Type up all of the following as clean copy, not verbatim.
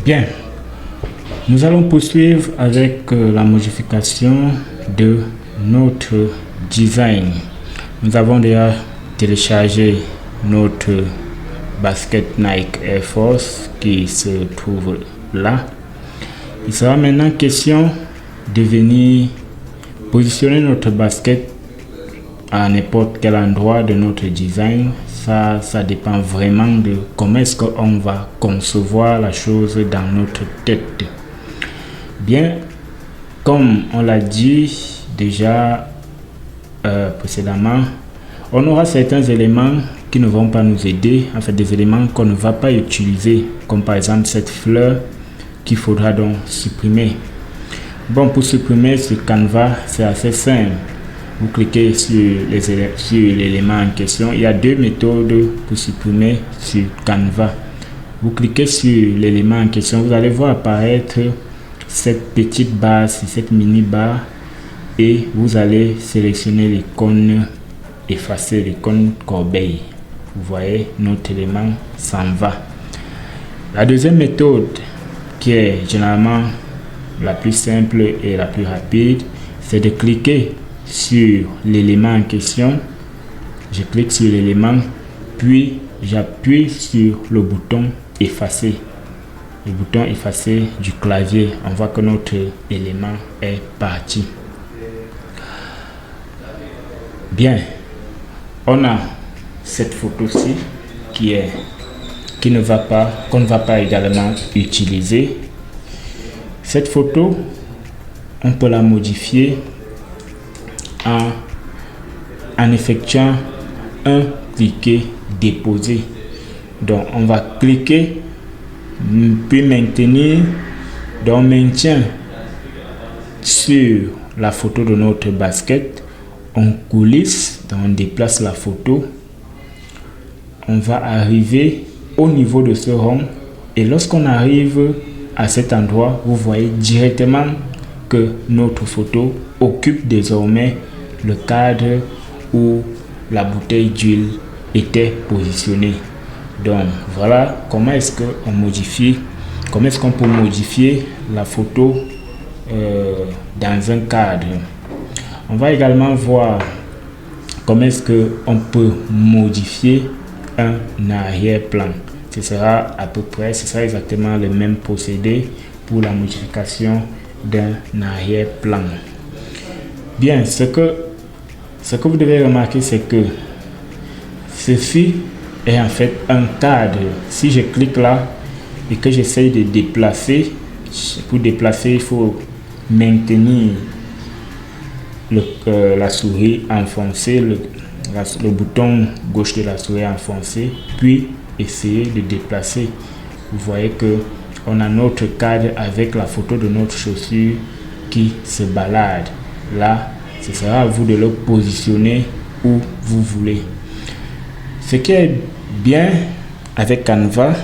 Bien, nous allons poursuivre avec la modification de notre design. Nous avons déjà téléchargé notre basket Nike Air Force qui se trouve là. Il sera maintenant question de venir positionner notre basket à n'importe quel endroit de notre design. Ça dépend vraiment de comment est-ce qu'on va concevoir la chose dans notre tête. Bien, comme on l'a dit déjà précédemment, on aura certains éléments qui ne vont pas nous aider, en fait des éléments qu'on ne va pas utiliser, comme par exemple cette fleur qu'il faudra donc supprimer. Bon, pour supprimer ce Canva, c'est assez simple. Vous cliquez sur l'élément en question. Il y a deux méthodes pour supprimer sur Canva. Vous cliquez sur l'élément en question, vous allez voir apparaître cette petite barre, cette mini barre, et vous allez sélectionner l'icône effacer, l'icône corbeille. Vous voyez, notre élément s'en va. La deuxième méthode, qui est généralement la plus simple et la plus rapide, c'est de cliquer sur l'élément en question. Je clique sur l'élément, puis j'appuie sur le bouton effacer. Le bouton effacer du clavier. On voit que notre élément est parti. Bien, on a cette photo-ci qu'on ne va pas également utiliser. Cette photo, on peut la modifier en effectuant un cliquer déposer. Donc on va cliquer puis maintenir. Donc on maintient sur la photo de notre basket, on coulisse, donc on déplace la photo, on va arriver au niveau de ce rond, et lorsqu'on arrive à cet endroit, vous voyez directement que notre photo occupe désormais le cadre où la bouteille d'huile était positionnée. Donc voilà comment est-ce qu'on modifie, comment est-ce qu'on peut modifier la photo dans un cadre. On va également voir comment est-ce qu'on peut modifier un arrière-plan. Ce sera exactement le même procédé pour la modification d'un arrière-plan. Bien, ce que vous devez remarquer, c'est que ceci est en fait un cadre. Si je clique là et que j'essaye de déplacer, pour déplacer, il faut maintenir la souris enfoncée, le bouton gauche de la souris enfoncé, puis essayer de déplacer. Vous voyez que on a notre cadre avec la photo de notre chaussure qui se balade. Là, ce sera à vous de le positionner où vous voulez. Ce qui est bien avec Canva,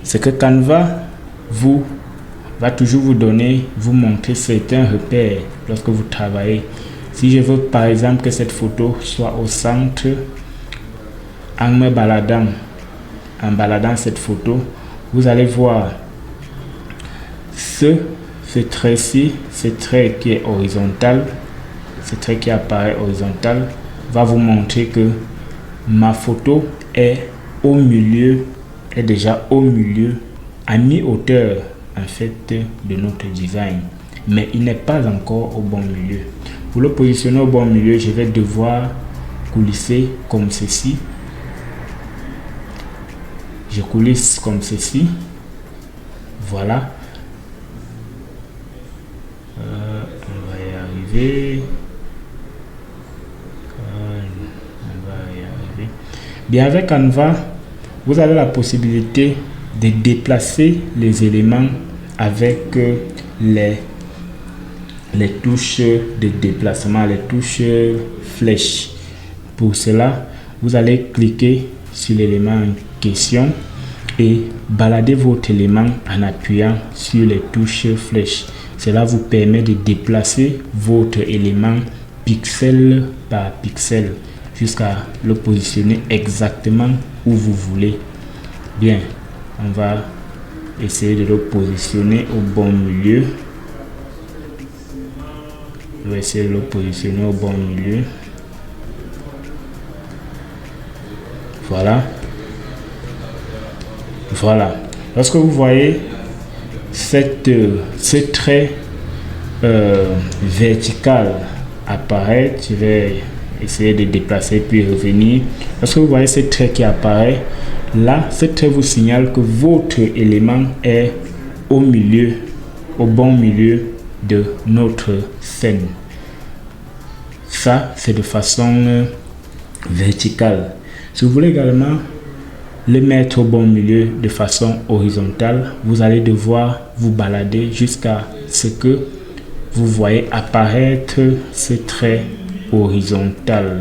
c'est que Canva va toujours vous montrer certains repères lorsque vous travaillez. Si je veux par exemple que cette photo soit au centre, en baladant cette photo, vous allez voir ce trait-ci, ce trait qui est horizontal, ce trait qui apparaît horizontal va vous montrer que ma photo est déjà au milieu, à mi-hauteur en fait de notre design, mais il n'est pas encore au bon milieu. Pour le positionner au bon milieu, je vais devoir coulisser comme ceci. Je coulisse comme ceci. Voilà. On va y arriver. Bien, avec Canva, vous avez la possibilité de déplacer les éléments avec les touches de déplacement, les touches flèches. Pour cela, vous allez cliquer sur l'élément en question et balader votre élément en appuyant sur les touches flèches. Cela vous permet de déplacer votre élément pixel par pixel jusqu'à le positionner exactement où vous voulez. Bien, on va essayer de le positionner au bon milieu. Je vais essayer de le positionner au bon milieu. Voilà. Voilà. Lorsque vous voyez ce trait vertical apparaître, je vais essayer de déplacer puis revenir. Lorsque vous voyez ce trait qui apparaît, là, ce trait vous signale que votre élément est au milieu, au bon milieu de notre scène. Ça, c'est de façon verticale. Si vous voulez également le mettre au bon milieu de façon horizontale, vous allez devoir vous balader jusqu'à ce que vous voyez apparaître ce trait horizontal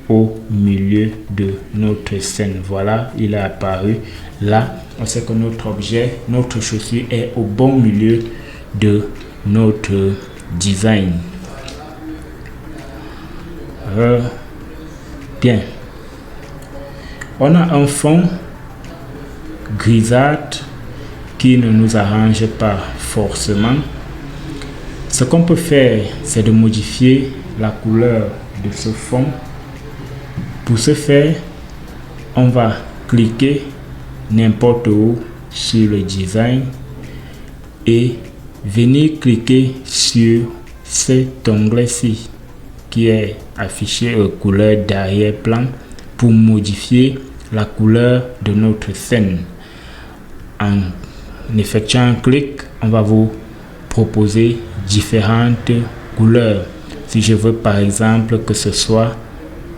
au milieu de notre scène. Voilà, il est apparu. Là, on sait que notre objet, notre chaussure est au bon milieu de notre design. Bien. On a un fond grisâtre qui ne nous arrange pas forcément. Ce qu'on peut faire, c'est de modifier la couleur de ce fond. Pour ce faire, on va cliquer n'importe où sur le design et venir cliquer sur cet onglet-ci qui est affiché couleur d'arrière-plan pour modifier la couleur de notre scène. En effectuant un clic, on va vous proposer différentes couleurs. Si je veux par exemple que ce soit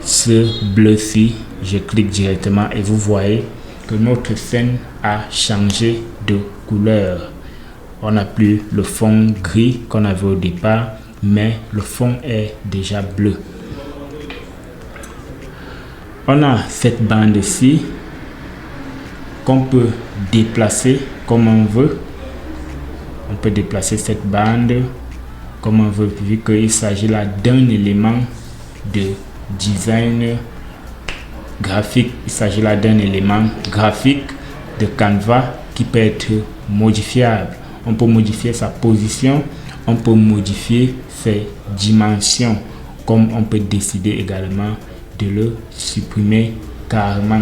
ce bleu-ci, je clique directement et vous voyez que notre scène a changé de couleur. On n'a plus le fond gris qu'on avait au départ, mais le fond est déjà bleu. On a cette bande-ci qu'on peut déplacer comme on veut. On peut déplacer cette bande comme on veut, vu qu'il s'agit là d'un élément de design graphique. Il s'agit là d'un élément graphique de Canva qui peut être modifiable. On peut modifier sa position, on peut modifier ses dimensions, comme on peut décider également de le supprimer carrément.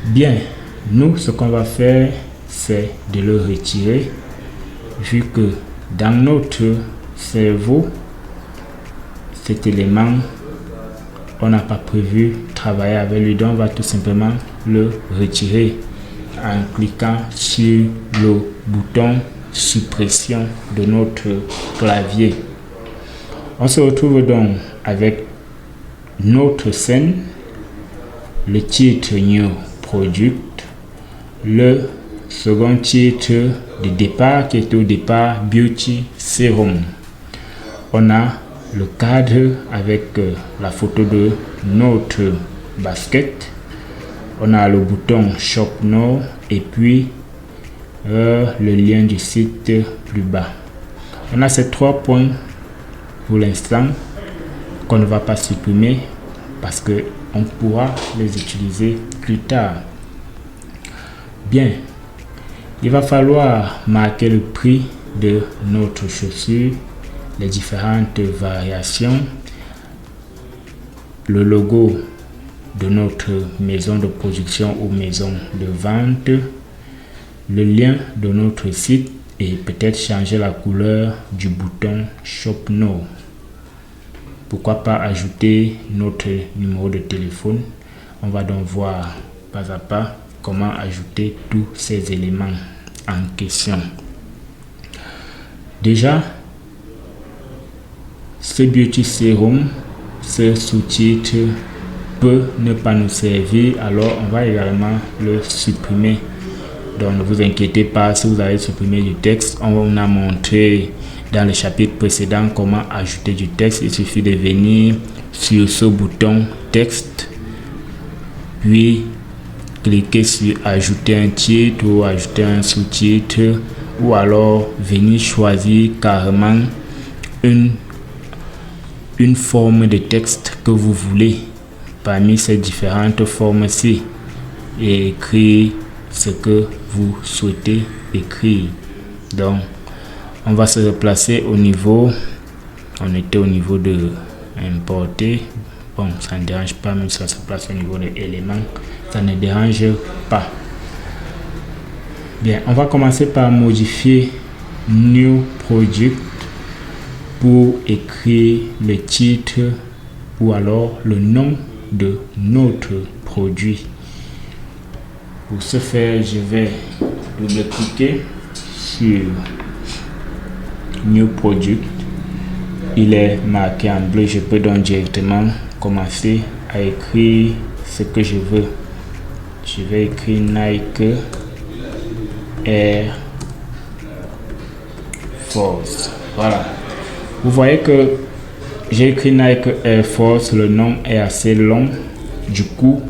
Bien, nous, ce qu'on va faire, c'est de le retirer, vu que dans notre cerveau, cet élément, on n'a pas prévu travailler avec lui, donc on va tout simplement le retirer en cliquant sur le bouton suppression de notre clavier. On se retrouve donc avec notre scène, le titre New Product, le second titre de départ qui est au départ Beauty Serum. On a le cadre avec la photo de notre basket. On a le bouton Shop Now et puis le lien du site plus bas. On a ces 3 points pour l'instant qu'on ne va pas supprimer parce que on pourra les utiliser plus tard. Bien, il va falloir marquer le prix de notre chaussure, les différentes variations, le logo de notre maison de production ou maison de vente, le lien de notre site et peut-être changer la couleur du bouton Shop Now. Pourquoi pas ajouter notre numéro de téléphone. On va donc voir pas à pas comment ajouter tous ces éléments en question. Déjà, ce Beauty Serum, ce sous-titre peut ne pas nous servir, alors on va également le supprimer. Donc ne vous inquiétez pas si vous avez supprimé du texte. On a montré dans le chapitre précédent comment ajouter du texte. Il suffit de venir sur ce bouton texte, puis cliquer sur ajouter un titre ou ajouter un sous-titre, ou alors venir choisir carrément une forme de texte que vous voulez parmi ces différentes formes-ci et écrire ce que vous souhaitez écrire. Donc, on va se replacer au niveau, on était au niveau de importer. Bon, ça ne dérange pas, même si ça se place au niveau de éléments, ça ne dérange pas. Bien, on va commencer par modifier New Project pour écrire le titre ou alors le nom de notre produit. Pour ce faire, je vais double-cliquer sur New Project. Il est marqué en bleu. Je peux donc directement commencer à écrire ce que je veux. Je vais écrire Nike Air Force. Voilà. Vous voyez que j'ai écrit Nike Air Force. Le nom est assez long. Du coup,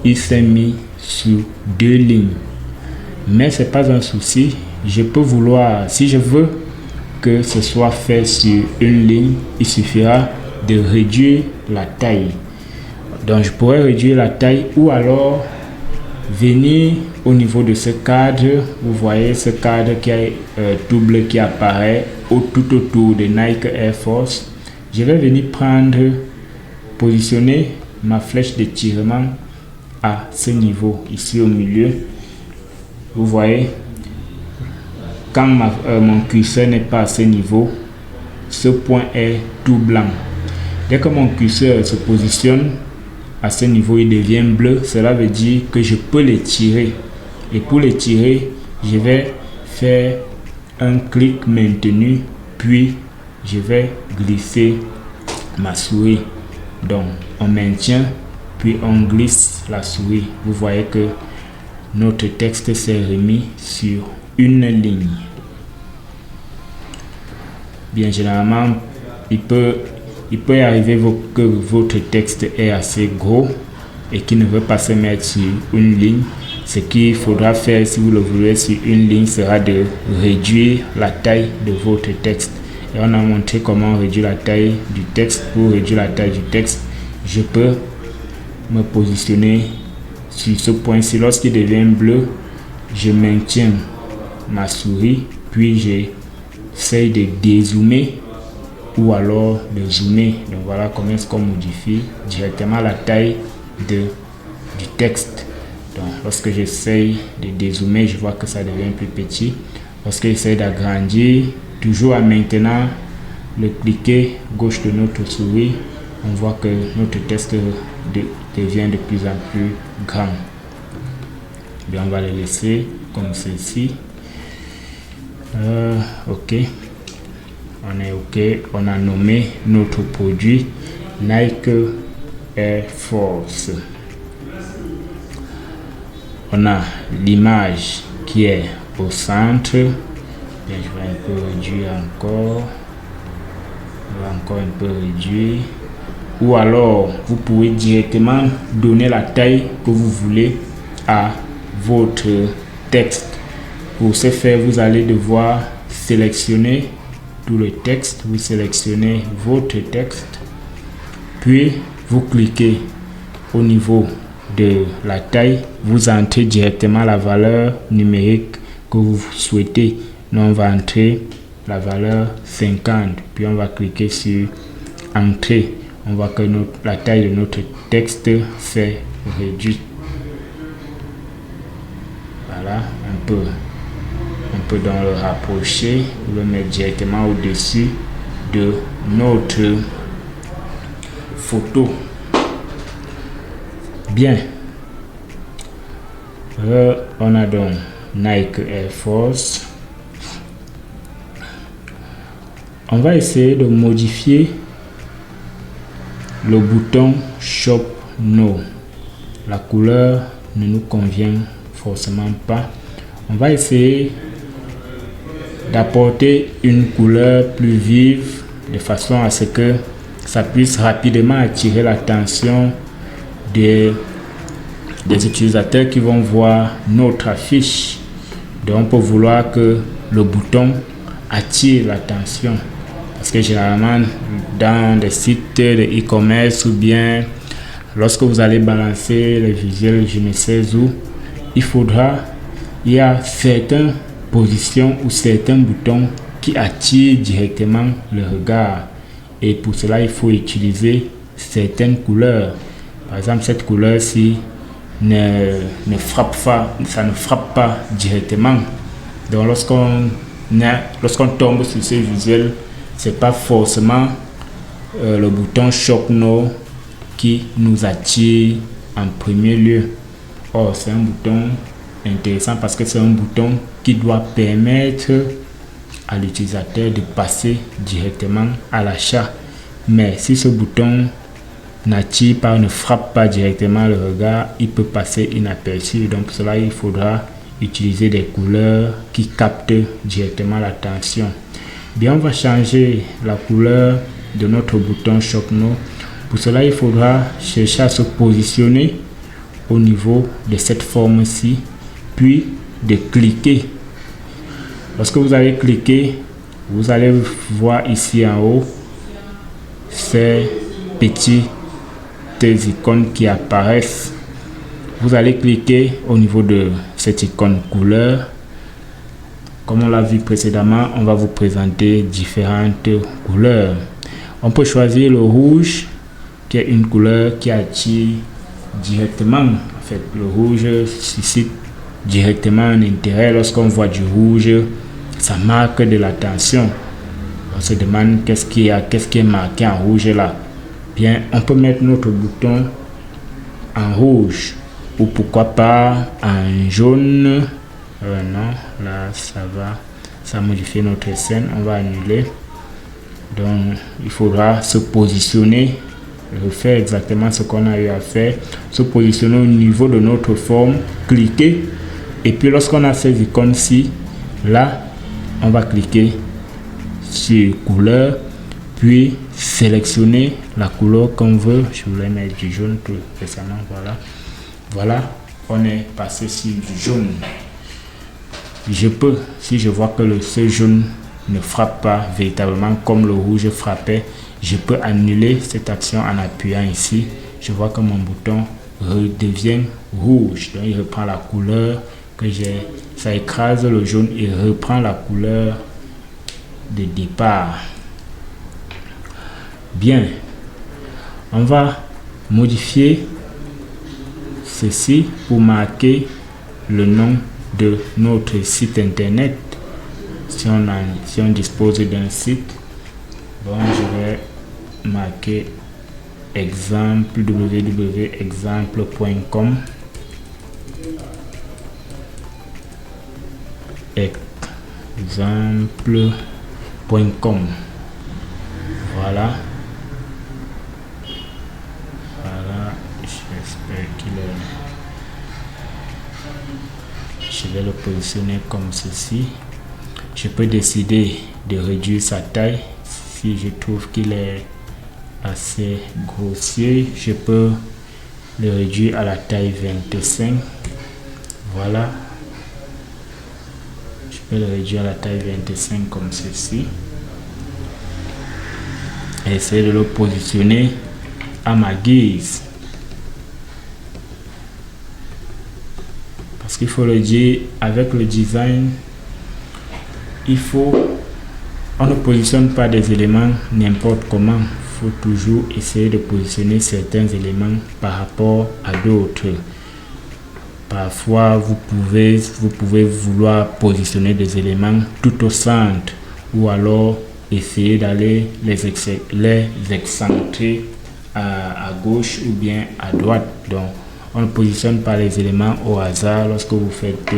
il s'est mis sur 2 lignes. Mais c'est pas un souci. Je peux vouloir, si je veux que ce soit fait sur une ligne, il suffira de réduire la taille. Donc je pourrais réduire la taille ou alors venir au niveau de ce cadre. Vous voyez ce cadre qui est double qui apparaît tout autour de Nike Air Force. Je vais venir positionner ma flèche d'étirement à ce niveau ici au milieu. Vous voyez, quand mon curseur n'est pas à ce niveau, ce point est tout blanc. Dès que mon curseur se positionne à ce niveau, il devient bleu. Cela veut dire que je peux l'étirer. Et pour l'étirer, je vais faire un clic maintenu, puis je vais glisser ma souris. Donc, on maintient, puis on glisse la souris. Vous voyez que notre texte s'est remis sur une ligne. Bien, généralement, il peut y arriver que votre texte est assez gros et qu'il ne veut pas se mettre sur une ligne. Ce qu'il faudra faire si vous le voulez sur une ligne sera de réduire la taille de votre texte. Et on a montré comment réduire la taille du texte. Pour réduire la taille du texte, je peux me positionner sur ce point-ci. Lorsqu'il devient bleu, je maintiens ma souris, puis j'essaie de dézoomer ou alors de zoomer. Donc voilà comment est-ce qu'on modifie directement la taille du texte. Donc lorsque j'essaie de dézoomer, je vois que ça devient plus petit. Lorsque j'essaie d'agrandir, toujours en maintenant le cliquer gauche de notre souris, on voit que notre texte devient de plus en plus grand. Bien, on va le laisser comme ceci. Ok, on est ok. On a nommé notre produit Nike Air Force. On a l'image qui est au centre. Bien, je vais un peu réduire encore. On va encore un peu réduire. Ou alors, vous pouvez directement donner la taille que vous voulez à votre texte. Pour ce faire, vous allez devoir sélectionner tout le texte. Vous sélectionnez votre texte. Puis, vous cliquez au niveau de la taille. Vous entrez directement la valeur numérique que vous souhaitez. Nous, on va entrer la valeur 50. Puis, on va cliquer sur Entrée. On voit que la taille de notre texte s'est réduite. Voilà, on peut donc le rapprocher, le mettre directement au-dessus de notre photo. Bien. On a donc Nike Air Force. On va essayer de modifier le bouton Shop Now. La couleur ne nous convient forcément pas. On va essayer d'apporter une couleur plus vive de façon à ce que ça puisse rapidement attirer l'attention des utilisateurs qui vont voir notre affiche. Donc on peut vouloir que le bouton attire l'attention. Parce que généralement, dans des sites de e-commerce ou bien lorsque vous allez balancer les visuels, je ne sais où, il faudra il y a certaines positions ou certains boutons qui attirent directement le regard. Et pour cela, il faut utiliser certaines couleurs. Par exemple, cette couleur-ci ne frappe pas directement. Donc, lorsqu'on tombe sur ce visuel, c'est pas forcément le bouton Shock No qui nous attire en premier lieu. Or, c'est un bouton intéressant parce que c'est un bouton qui doit permettre à l'utilisateur de passer directement à l'achat. Mais si ce bouton n'attire pas, ne frappe pas directement le regard, il peut passer inaperçu. Donc pour cela, il faudra utiliser des couleurs qui captent directement l'attention. Bien, on va changer la couleur de notre bouton Shock No. Pour cela, il faudra chercher à se positionner au niveau de cette forme-ci, puis de cliquer. Lorsque vous allez cliquer, vous allez voir ici en haut ces petites icônes qui apparaissent. Vous allez cliquer au niveau de cette icône couleur. Comme on l'a vu précédemment, on va vous présenter différentes couleurs. On peut choisir le rouge, qui est une couleur qui attire directement. En fait, le rouge suscite directement un intérêt. Lorsqu'on voit du rouge, ça marque de l'attention. On se demande qu'est-ce qui est marqué en rouge là. Bien, on peut mettre notre bouton en rouge ou pourquoi pas en jaune. Non, là ça modifie notre scène. On va annuler. Donc, il faudra se positionner, refaire exactement ce qu'on a eu à faire, se positionner au niveau de notre forme, cliquer, et puis lorsqu'on a ces icônes-ci, là, on va cliquer sur couleur, puis sélectionner la couleur qu'on veut. Je voulais mettre du jaune tout récemment, voilà, on est passé sur du jaune. Je peux, si je vois que ce jaune ne frappe pas véritablement comme le rouge frappait, je peux annuler cette action en appuyant ici. Je vois que mon bouton redevient rouge, donc il reprend la couleur que j'ai. Ça écrase le jaune et reprend la couleur de départ. Bien, on va modifier ceci pour marquer le nom de notre site internet. Si on dispose d'un site, bon, je vais marquer exemple www.exemple.com. exemple.com. Voilà, j'espère qu'il est. Je vais le positionner comme ceci. Je peux décider de réduire sa taille. Si je trouve qu'il est assez grossier, je peux le réduire à la taille 25. Voilà. Je peux le réduire à la taille 25 comme ceci. Et essayer de le positionner à ma guise. Parce qu'il faut le dire, avec le design, on ne positionne pas des éléments n'importe comment. Il faut toujours essayer de positionner certains éléments par rapport à d'autres. Parfois, vous pouvez vouloir positionner des éléments tout au centre ou alors essayer d'aller les excentrer à gauche ou bien à droite. Donc, on ne positionne pas les éléments au hasard lorsque vous faites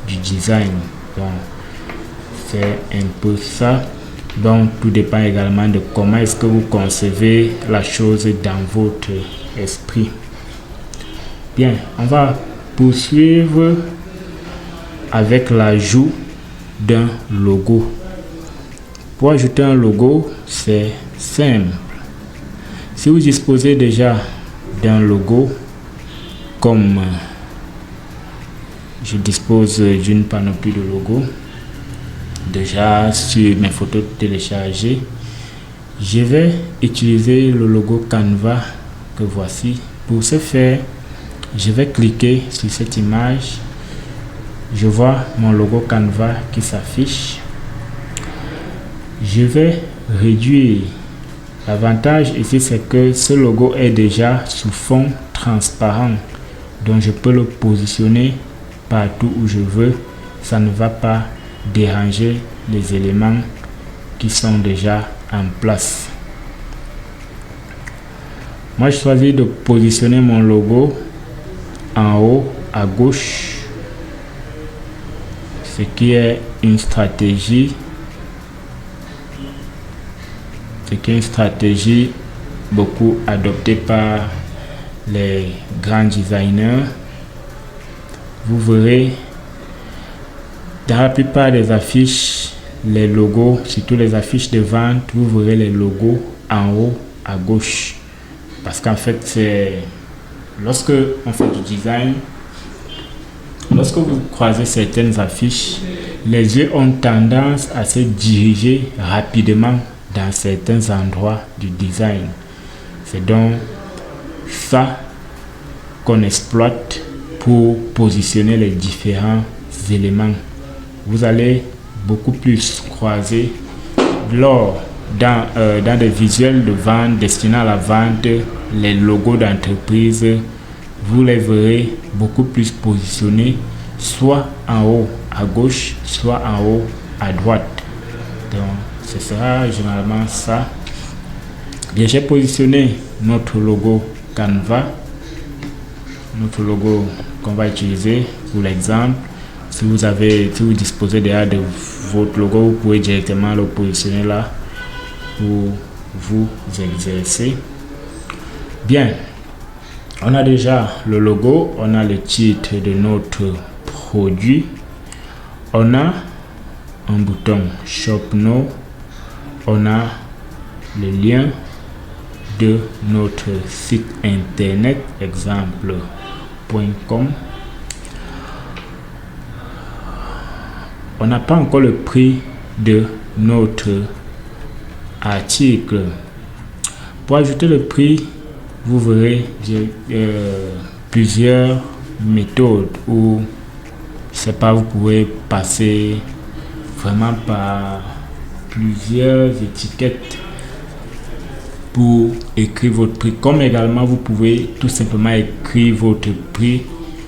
du design. Donc, c'est un peu ça. Donc, tout dépend également de comment est-ce que vous concevez la chose dans votre esprit. Bien, on va poursuivre avec l'ajout d'un logo. Pour ajouter un logo, c'est simple. Si vous disposez déjà d'un logo, comme je dispose d'une panoplie de logos déjà sur mes photos téléchargées, je vais utiliser le logo Canva que voici. Pour ce faire, je vais cliquer sur cette image je vois mon logo Canva qui s'affiche. Je vais réduire. L'avantage ici, c'est que ce logo est déjà sous fond transparent. Donc, je peux le positionner partout où je veux. Ça ne va pas déranger les éléments qui sont déjà en place. Moi, je choisis de positionner mon logo en haut à gauche, ce qui est une stratégie. Beaucoup adoptée par les grands designers. Vous verrez dans la plupart des affiches, les logos, surtout les affiches de vente, vous verrez les logos en haut à gauche. Parce qu'en fait, c'est lorsque on fait du design, lorsque vous croisez certaines affiches, les yeux ont tendance à se diriger rapidement dans certains endroits du design. C'est donc ça qu'on exploite pour positionner les différents éléments. Vous allez beaucoup plus croiser dans des visuels de vente destinés à la vente, les logos d'entreprise, vous les verrez beaucoup plus positionnés, soit en haut à gauche, soit en haut à droite. Donc, ce sera généralement ça. Bien, j'ai positionné notre logo Canva, notre logo qu'on va utiliser pour l'exemple. Si vous disposez déjà de votre logo, vous pouvez directement le positionner là pour vous exercer. Bien, on a déjà le logo, on a le titre de notre produit, on a un bouton Shop Now, on a le lien de notre site internet exemple.com. On n'a pas encore le prix de notre article. Pour ajouter le prix, vous verrez plusieurs méthodes où vous pouvez passer vraiment par plusieurs étiquettes pour écrire votre prix, comme également vous pouvez tout simplement écrire votre prix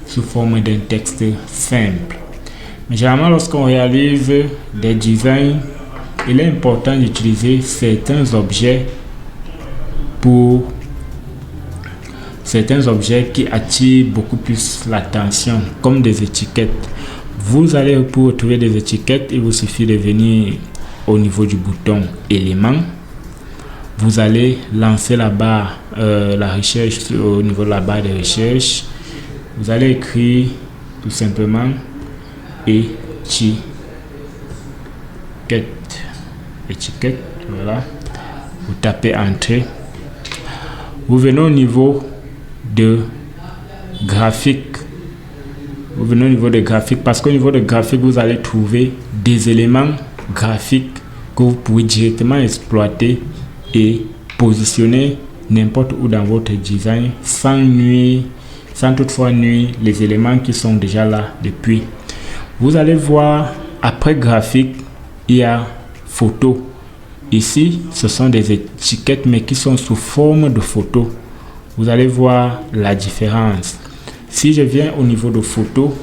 sous forme d'un texte simple. Mais généralement, lorsqu'on réalise des designs, il est important d'utiliser certains objets qui attirent beaucoup plus l'attention, comme des étiquettes. Vous allez pour retrouver des étiquettes, il vous suffit de venir au niveau du bouton éléments. Vous allez lancer la barre, la recherche au niveau de la barre de recherche. Vous allez écrire tout simplement étiquette, voilà. Vous tapez entrée. Vous venez au niveau de graphique. Parce qu'au niveau de graphique, vous allez trouver des éléments graphiques que vous pouvez directement exploiter et positionner n'importe où dans votre design sans toutefois nuire les éléments qui sont déjà là depuis. Vous allez voir après graphique, il y a photo. Ici, ce sont des étiquettes mais qui sont sous forme de photo. Vous allez voir la différence. Si je viens au niveau de photo,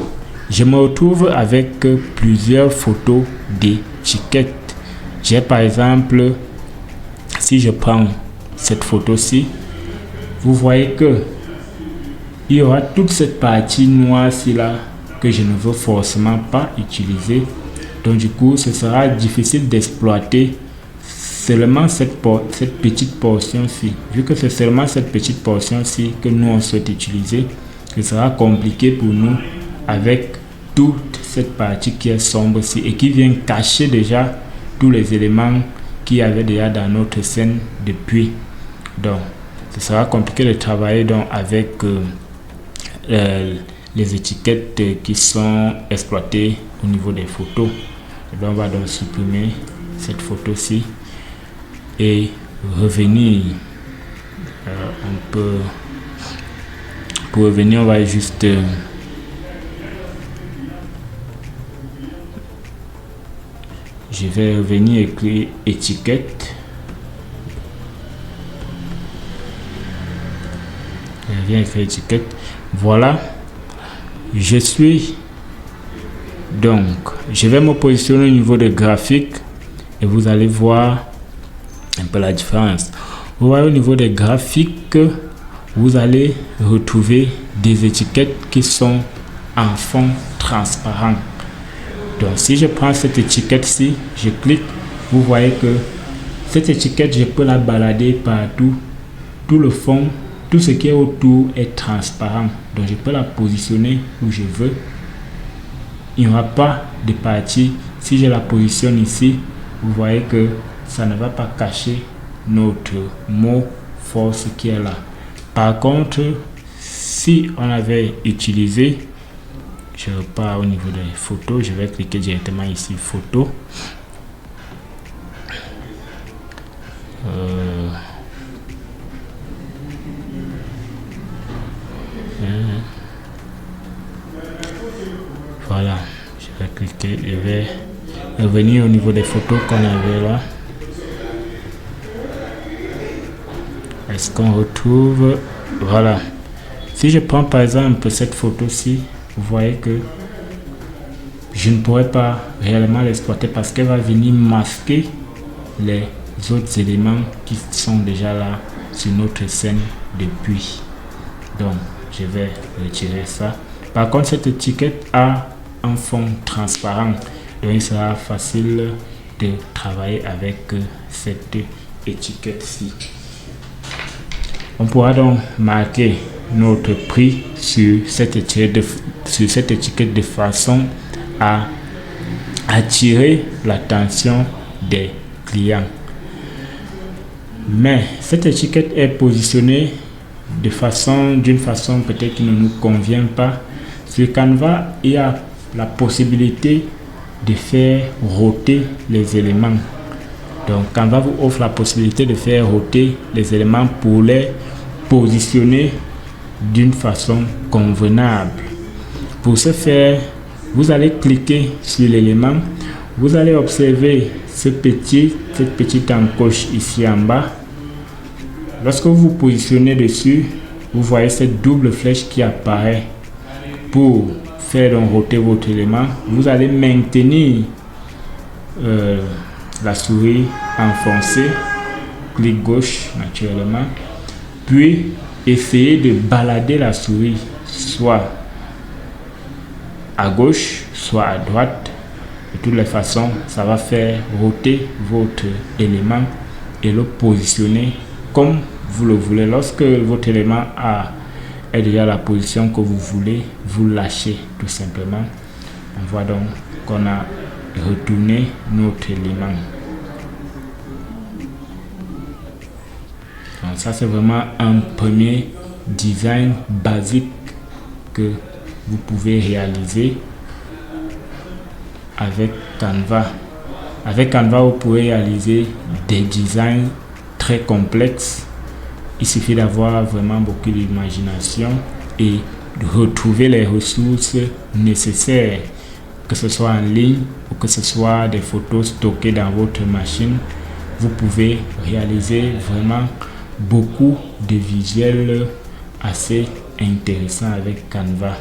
je me retrouve avec plusieurs photos d'étiquettes. J'ai par exemple, si je prends cette photo-ci, vous voyez que il y aura toute cette partie noire-ci là que je ne veux forcément pas utiliser. Donc du coup, ce sera difficile d'exploiter seulement cette petite portion-ci. Vu que c'est seulement cette petite portion-ci que nous on souhaite utiliser, ce sera compliqué pour nous avec toute cette partie qui est sombre-ci et qui vient cacher déjà tous les éléments qu'il y avait déjà dans notre scène depuis. Donc, ce sera compliqué de travailler donc avec les étiquettes qui sont exploitées au niveau des photos. Et donc, on va donc supprimer cette photo-ci et revenir. Pour revenir, on va juste je vais revenir écrire étiquette. Je viens écrire étiquette. Voilà. Je suis. Donc, je vais me positionner au niveau de graphique et vous allez voir un peu la différence. Vous voyez au niveau des graphiques, vous allez retrouver des étiquettes qui sont en fond transparent. Donc, si je prends cette étiquette-ci, je clique, vous voyez que cette étiquette, je peux la balader partout. Tout le fond, tout ce qui est autour est transparent. Donc, je peux la positionner où je veux. Il n'y aura pas de partie. Si je la positionne ici, vous voyez que ça ne va pas cacher notre mot force qui est là. Par contre, si on avait utilisé, je repars au niveau des photos, je vais cliquer directement ici photo. Voilà, je vais cliquer, je vais revenir au niveau des photos qu'on avait là. Est-ce qu'on retrouve? Voilà. Si je prends par exemple cette photo-ci, vous voyez que je ne pourrais pas réellement l'exploiter parce qu'elle va venir masquer les autres éléments qui sont déjà là sur notre scène depuis. Donc, je vais retirer ça. Par contre, cette étiquette a un fond transparent. Donc, il sera facile de travailler avec cette étiquette-ci. On pourra donc marquer notre prix sur cette étiquette de façon à attirer l'attention des clients. Mais cette étiquette est positionnée d'une façon peut-être qui ne nous convient pas. Sur Canva, il y a la possibilité de faire roter les éléments. Donc Canva vous offre la possibilité de faire roter les éléments pour les positionner d'une façon convenable. Pour ce faire, vous allez cliquer sur l'élément, vous allez observer cette petite encoche ici en bas. Lorsque vous vous positionnez dessus, vous voyez cette double flèche qui apparaît. Pour faire donc roter votre élément, vous allez maintenir la souris enfoncée, clic gauche naturellement, puis essayez de balader la souris soit à gauche, soit à droite. De toutes les façons, ça va faire roter votre élément et le positionner comme vous le voulez. Lorsque votre élément est déjà à la position que vous voulez, vous lâchez tout simplement. On voit donc qu'on a retourné notre élément. Donc ça, c'est vraiment un premier design basique que vous pouvez réaliser avec Canva. Avec Canva, vous pouvez réaliser des designs très complexes. Il suffit d'avoir vraiment beaucoup d'imagination et de retrouver les ressources nécessaires, que ce soit en ligne ou que ce soit des photos stockées dans votre machine. Vous pouvez réaliser vraiment beaucoup de visuels assez intéressants avec Canva.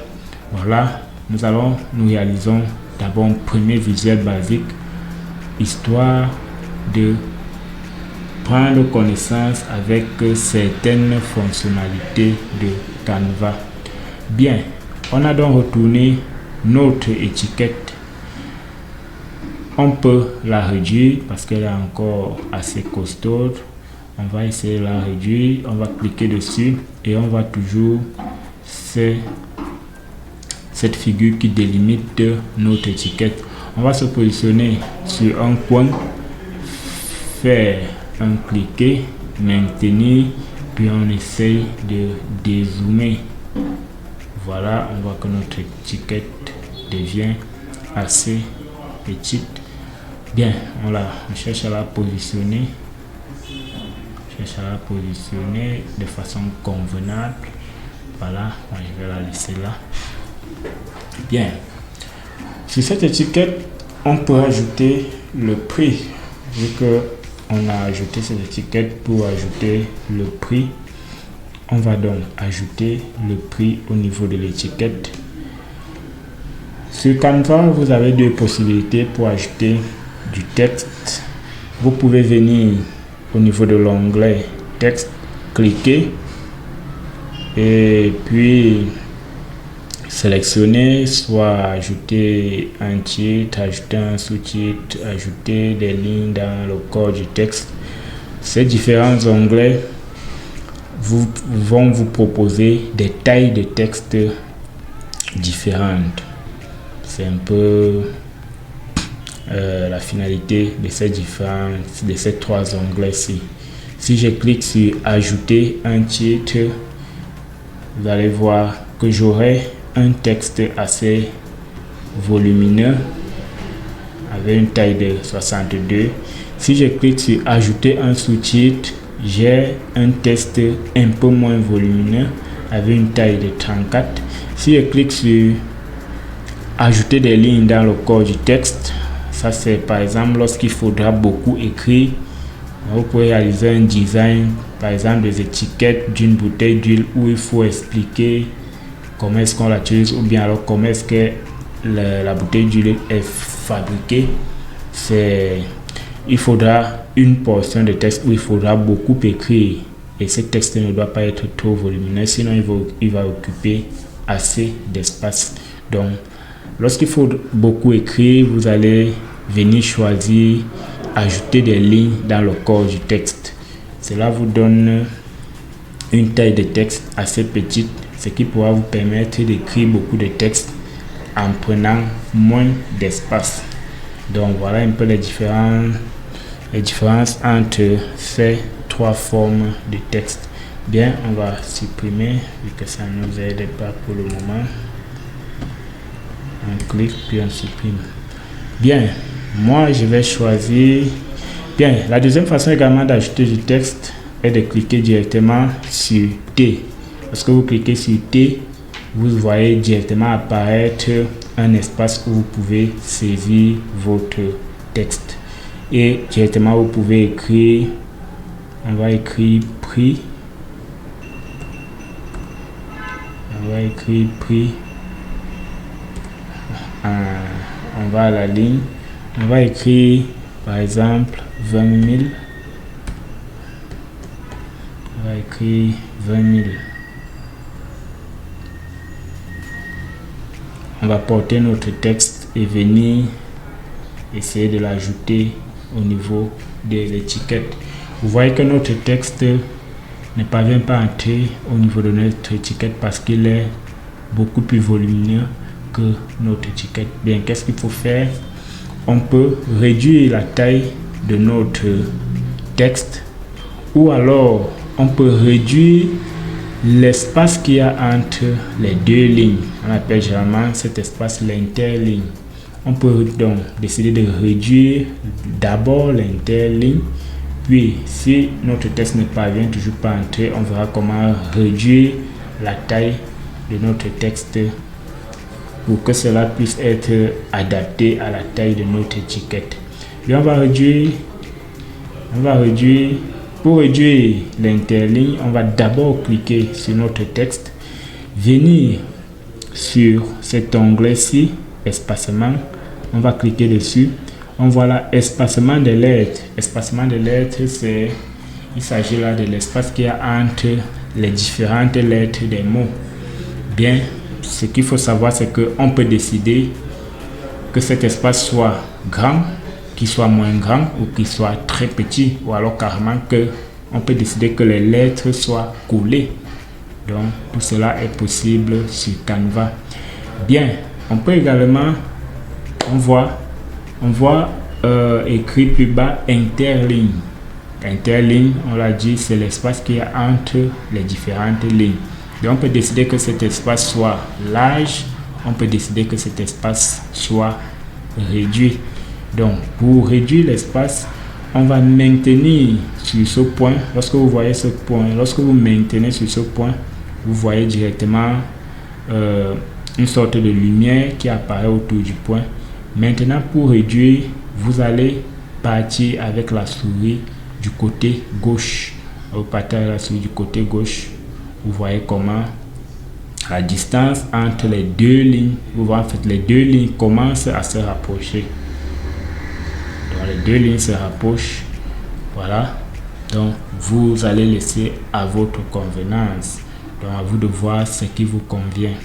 Voilà, nous réalisons d'abord un premier visuel basique, histoire de prendre connaissance avec certaines fonctionnalités de Canva. Bien, on a donc retourné notre étiquette. On peut la réduire parce qu'elle est encore assez costaude. On va essayer de la réduire, on va cliquer dessus et on va toujours cette figure qui délimite notre étiquette. On va se positionner sur un coin, faire un cliquer, maintenir, puis on essaye de dézoomer. Voilà, on voit que notre étiquette devient assez petite. Bien, on cherche à la positionner. De façon convenable. Voilà, moi je vais la laisser là. Bien, sur cette étiquette, on peut ajouter le prix. Vu que on a ajouté cette étiquette pour ajouter le prix, on va donc ajouter le prix au niveau de l'étiquette. Sur Canva, vous avez deux possibilités pour ajouter du texte. Vous pouvez venir au niveau de l'onglet texte, cliquer et puis sélectionner, soit ajouter un titre, ajouter un sous-titre, ajouter des lignes dans le corps du texte. Ces différents onglets vont vous proposer des tailles de texte différentes. C'est un peu la finalité de ces trois onglets-ci. Si je clique sur ajouter un titre, vous allez voir que j'aurai un texte assez volumineux avec une taille de 62. Si je clique sur ajouter un sous-titre, j'ai un texte un peu moins volumineux avec une taille de 34. Si je clique sur ajouter des lignes dans le corps du texte, ça c'est par exemple lorsqu'il faudra beaucoup écrire. Vous pouvez réaliser un design, par exemple des étiquettes d'une bouteille d'huile où il faut expliquer comment est-ce qu'on l'utilise ou bien alors comment est-ce que la bouteille d'huile est fabriquée. Il faudra une portion de texte où il faudra beaucoup écrire et ce texte ne doit pas être trop volumineux, sinon il va occuper assez d'espace. Donc lorsqu'il faut beaucoup écrire, vous allez venir choisir ajouter des lignes dans le corps du texte. Cela vous donne une taille de texte assez petite, ce qui pourra vous permettre d'écrire beaucoup de texte en prenant moins d'espace. Donc voilà un peu les différences entre ces trois formes de texte. Bien, on va supprimer vu que ça ne nous aide pas pour le moment. On clique puis on supprime. Bien, moi je vais choisir. Bien, la deuxième façon également d'ajouter du texte est de cliquer directement sur T. Lorsque vous cliquez sur T, vous voyez directement apparaître un espace où vous pouvez saisir votre texte. Et directement vous pouvez écrire, on va écrire prix. On va écrire prix. On va à la ligne. On va écrire par exemple 20 000. On va écrire 20 000. On va porter notre texte et venir essayer de l'ajouter au niveau de l'étiquette. Vous voyez que notre texte ne parvient pas à entrer au niveau de notre étiquette parce qu'il est beaucoup plus volumineux que notre étiquette. Bien, qu'est-ce qu'il faut faire? On peut réduire la taille de notre texte ou alors on peut réduire l'espace qu'il y a entre les deux lignes. On appelle généralement cet espace l'interligne. On peut donc décider de réduire d'abord l'interligne, puis si notre texte ne parvient toujours pas à entrer, on verra comment réduire la taille de notre texte pour que cela puisse être adapté à la taille de notre étiquette. Puis on va réduire. Pour réduire l'interligne, on va d'abord cliquer sur notre texte, venir sur cet onglet-ci, espacement. On va cliquer dessus. On voit là espacement des lettres. Espacement des lettres, il s'agit là de l'espace qu'il y a entre les différentes lettres des mots. Bien, ce qu'il faut savoir, c'est qu'on peut décider que cet espace soit grand, qu'il soit moins grand ou qu'il soit très petit, ou alors carrément que on peut décider que les lettres soient collées. Donc tout cela est possible sur Canva. Bien, on peut également, on voit écrit plus bas interligne. Interligne, on l'a dit, c'est l'espace qu'il y a entre les différentes lignes. Donc on peut décider que cet espace soit large, on peut décider que cet espace soit réduit. Donc pour réduire l'espace, on va maintenir sur ce point. Lorsque vous voyez ce point, lorsque vous maintenez sur ce point, vous voyez directement une sorte de lumière qui apparaît autour du point. Maintenant, pour réduire vous allez partir avec la souris du côté gauche. Vous partez avec la souris du côté gauche. Vous voyez comment la distance entre les deux lignes, vous voyez en fait les deux lignes commencent à se rapprocher. Donc les deux lignes se rapprochent. Voilà. Donc vous allez laisser à votre convenance. Donc à vous de voir ce qui vous convient.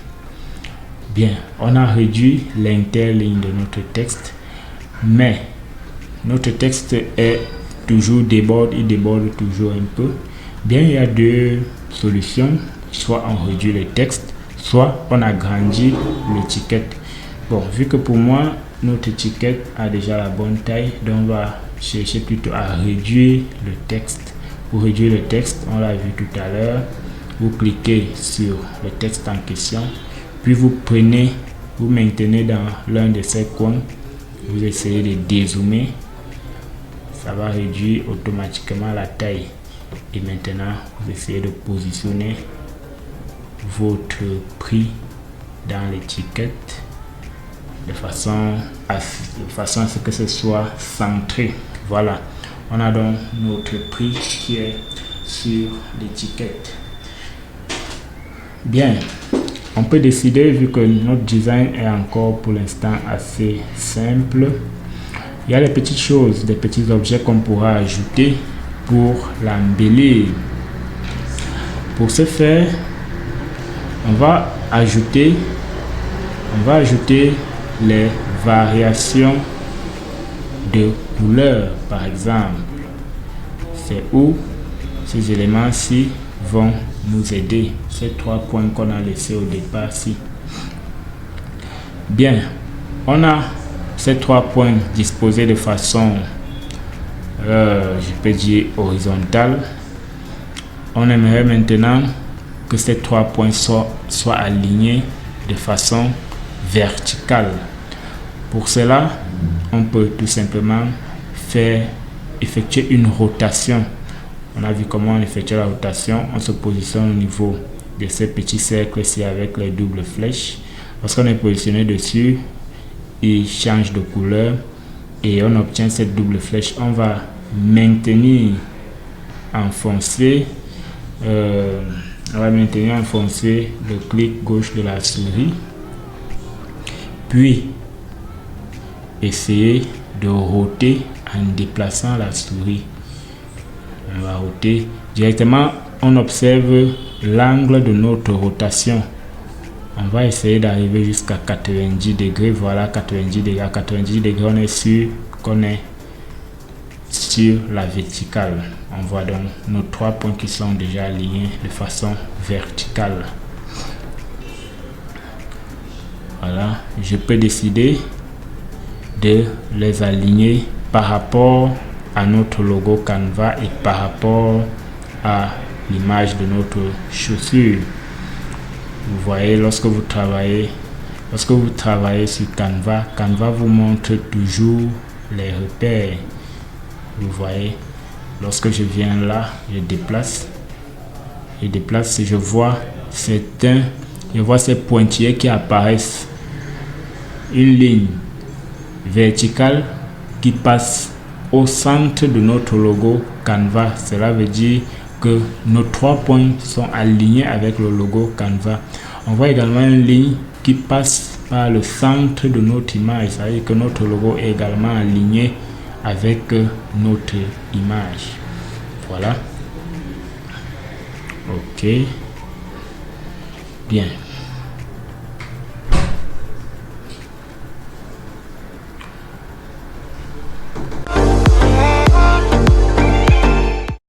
Bien, on a réduit l'interligne de notre texte, mais notre texte est toujours déborde, il déborde toujours un peu. Bien, il y a deux solutions. Soit on réduit le texte, soit on agrandit l'étiquette. Bon, vu que pour moi, notre étiquette a déjà la bonne taille, donc on va chercher plutôt à réduire le texte. Pour réduire le texte, on l'a vu tout à l'heure, vous cliquez sur le texte en question, puis vous prenez, vous maintenez dans l'un de ces coins, vous essayez de dézoomer, ça va réduire automatiquement la taille. Et maintenant, vous essayez de positionner votre prix dans l'étiquette de façon à ce que ce soit centré. Voilà, on a donc notre prix qui est sur l'étiquette. Bien, on peut décider, vu que notre design est encore pour l'instant assez simple, il y a des petites choses, des petits objets qu'on pourra ajouter pour l'embellir. Pour ce faire, on va ajouter les variations de couleurs, par exemple. C'est où ces éléments-ci vont nous aider, ces trois points qu'on a laissés au départ-ci. Bien, on a ces trois points disposés de façon, je peux dire, horizontale. On aimerait maintenant que ces trois points soient alignés de façon verticale. Pour cela, on peut tout simplement effectuer une rotation. On a vu comment on effectue la rotation. On se positionne au niveau de ces petits cercles ici avec les doubles flèches. Lorsqu'on est positionné dessus, il change de couleur et on obtient cette double flèche. On va maintenir enfoncé le clic gauche de la souris, puis essayer de roter en déplaçant la souris. On va roter directement, on observe l'angle de notre rotation. On va essayer d'arriver jusqu'à 90 degrés. Voilà, 90 degrés. À 90 degrés, on est sûr qu'on est sur la verticale. On voit donc nos trois points qui sont déjà alignés de façon verticale. Voilà, je peux décider de les aligner par rapport à notre logo Canva et par rapport à l'image de notre chaussure. Vous voyez, lorsque vous travaillez sur Canva, Canva vous montre toujours les repères. Vous voyez, lorsque je viens là, je déplace, je vois ces pointillés qui apparaissent, une ligne verticale qui passe au centre de notre logo Canva. Cela veut dire que nos trois points sont alignés avec le logo Canva. On voit également une ligne qui passe par le centre de notre image, ça veut dire que notre logo est également aligné avec notre image. Voilà. Ok. Bien.